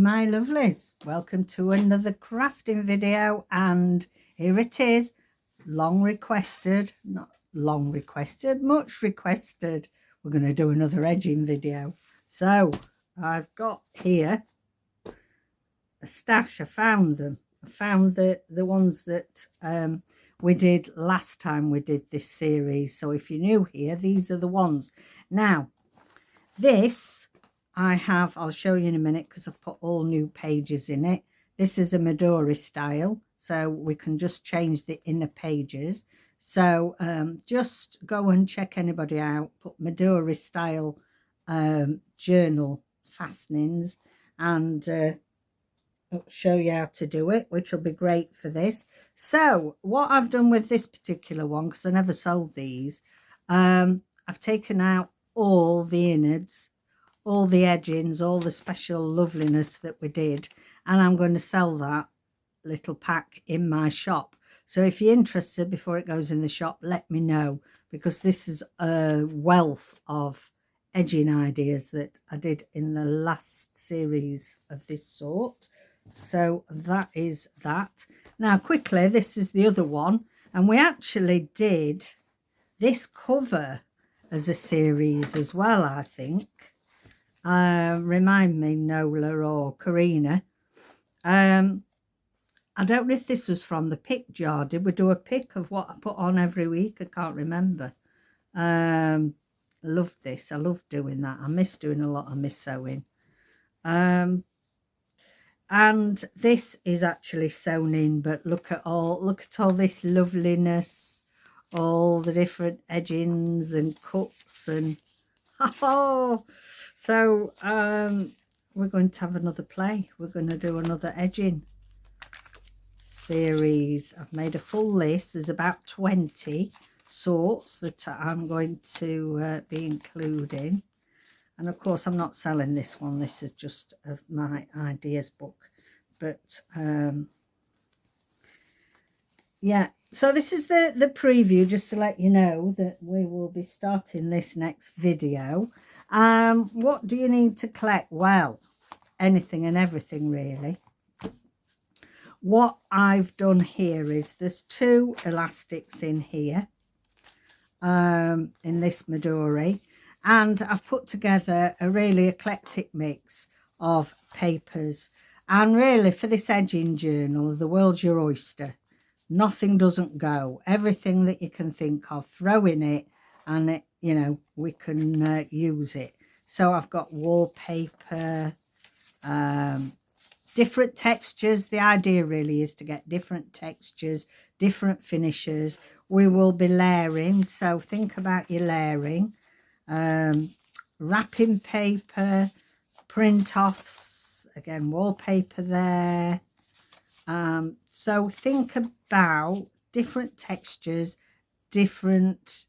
my lovelies, welcome to another crafting video, and here it is, long requested, not long requested, much requested. We're going to do another edging video. So I've got here a stash. I found them. I found the ones that we did last time we did this series. So if you're new here, these are the ones. Now this I'll show you in a minute because I've put all new pages in it. This is a Midori style, so we can just change the inner pages. So just go and check anybody out, put Midori style journal fastenings, and I'll show you how to do it, which will be great for this. So what I've done with this particular one, because I never sold these, I've taken out all the innards, all the edgings, all the special loveliness that we did, and I'm going to sell that little pack in my shop. So if you're interested, before it goes in the shop, let me know, because this is a wealth of edging ideas that I did in the last series of this sort. So that is that. Now quickly, this is the other one, and we actually did this cover as a series as well, I think. Remind me, Nola or Karina. I don't know if this was from the pick jar. Did we do a pick of what I put on every week? I can't remember. I love this. I love doing that. I miss doing a lot. I miss sewing. And this is actually sewn in, but look at all this loveliness, all the different edgings and cuts, and oh, so we're going to have another play. We're going to do another edging series. I've made a full list. There's about 20 sorts that I'm going to be including. And of course, I'm not selling this one. This is just my ideas book. But yeah, so this is the preview, just to let you know that we will be starting this next video. What do you need to collect? Well, anything and everything really. What I've done here is there's 2 elastics in here, in this Midori, and I've put together a really eclectic mix of papers. And really, for this edging journal, the world's your oyster. Nothing doesn't go. Everything that you can think of, throw in it, and it, you know, we can use it. So I've got wallpaper, different textures. The idea really is to get different textures, different finishes. We will be layering, so think about your layering. Wrapping paper, print offs, again wallpaper there. So think about different textures, different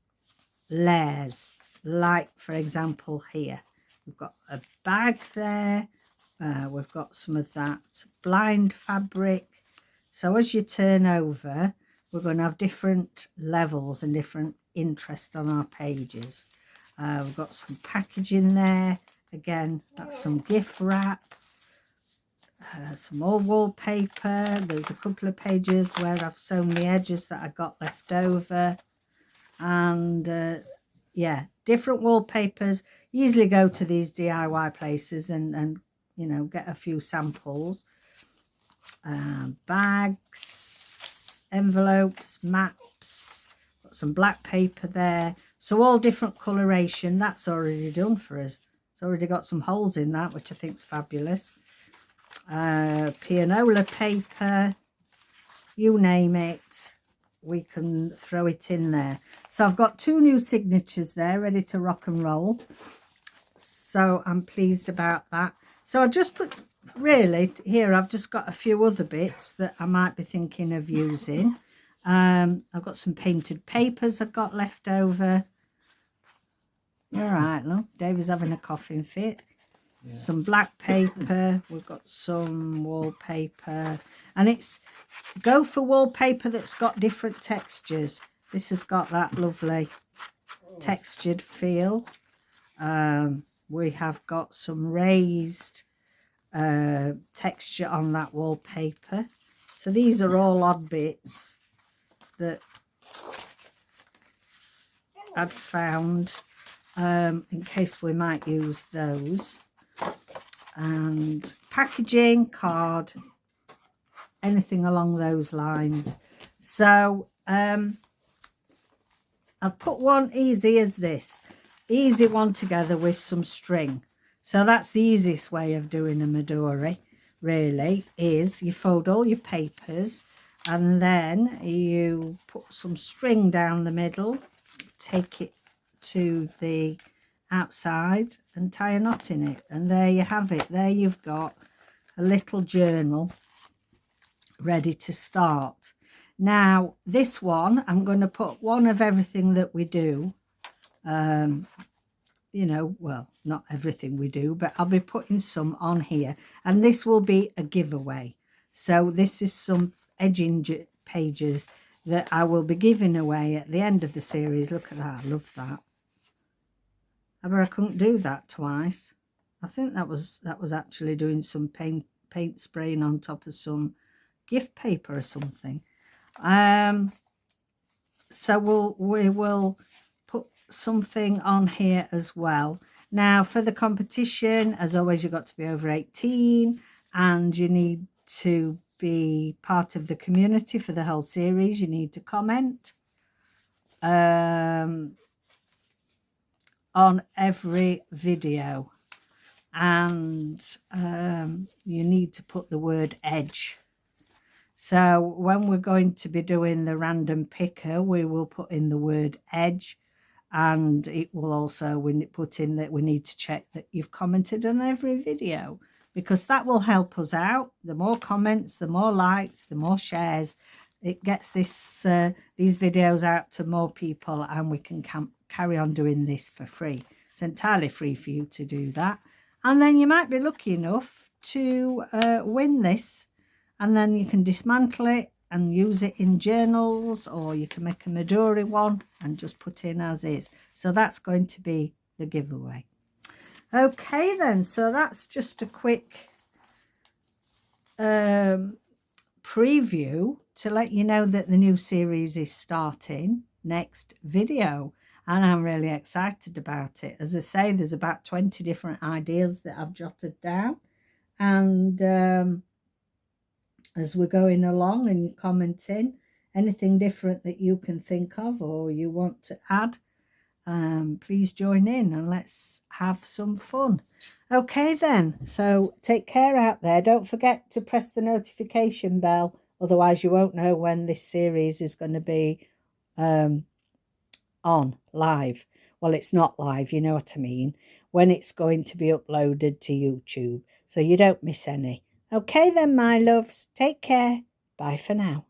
layers. Like for example here, we've got a bag there. We've got some of that blind fabric. So as you turn over, we're going to have different levels and different interest on our pages. We've got some packaging there. Again, that's some gift wrap. Some more wallpaper. There's a couple of pages where I've sewn the edges that I got left over. And yeah, different wallpapers. Usually go to these DIY places and you know, get a few samples. Bags, envelopes, maps. Got some black paper there. So all different coloration. That's already done for us. It's already got some holes in that, which I think is fabulous. Pianola paper, you name it, we can throw it in there. So I've got 2 new signatures there ready to rock and roll, so I'm pleased about that. So I just put, really here I've just got a few other bits that I might be thinking of using. I've got some painted papers I've got left over. All right, look, David's having a coughing fit. Yeah. Some black paper, we've got some wallpaper, and it's go for wallpaper that's got different textures. This has got that lovely textured feel. We have got some raised texture on that wallpaper. So these are all odd bits that I'd found in case we might use those. And packaging, card, anything along those lines. So I've put one easy as this, easy one together with some string. So that's the easiest way of doing a Midori, really, is you fold all your papers and then you put some string down the middle, take it to the outside and tie a knot in it, and there you have it. There you've got a little journal ready to start. Now this one, I'm going to put one of everything that we do, you know, well, not everything we do, but I'll be putting some on here, and this will be a giveaway. So this is some edging pages that I will be giving away at the end of the series. Look at that, I love that. I bet I couldn't do that twice. I think that was actually doing some paint spraying on top of some gift paper or something. So we will put something on here as well. Now for the competition, as always, you've got to be over 18 and you need to be part of the community for the whole series. You need to comment on every video, and you need to put the word edge. So when we're going to be doing the random picker, we will put in the word edge, and it will also put in that we need to check that you've commented on every video, because that will help us out. The more comments, the more likes, the more shares, it gets these videos out to more people, and we can carry on doing this for free. It's entirely free for you to do that, and then you might be lucky enough to win this, and then you can dismantle it and use it in journals, or you can make a Midori one and just put in as is. So that's going to be the giveaway. Okay then, so that's just a quick preview to let you know that the new series is starting next video, and I'm really excited about it. As I say, there's about 20 different ideas that I've jotted down, and as we're going along and you're commenting, anything different that you can think of or you want to add, please join in and let's have some fun. Okay then, so take care out there. Don't forget to press the notification bell, otherwise you won't know when this series is going to be on live. Well, it's not live, you know what I mean, when it's going to be uploaded to YouTube, so you don't miss any. Okay then, my loves, take care. Bye for now.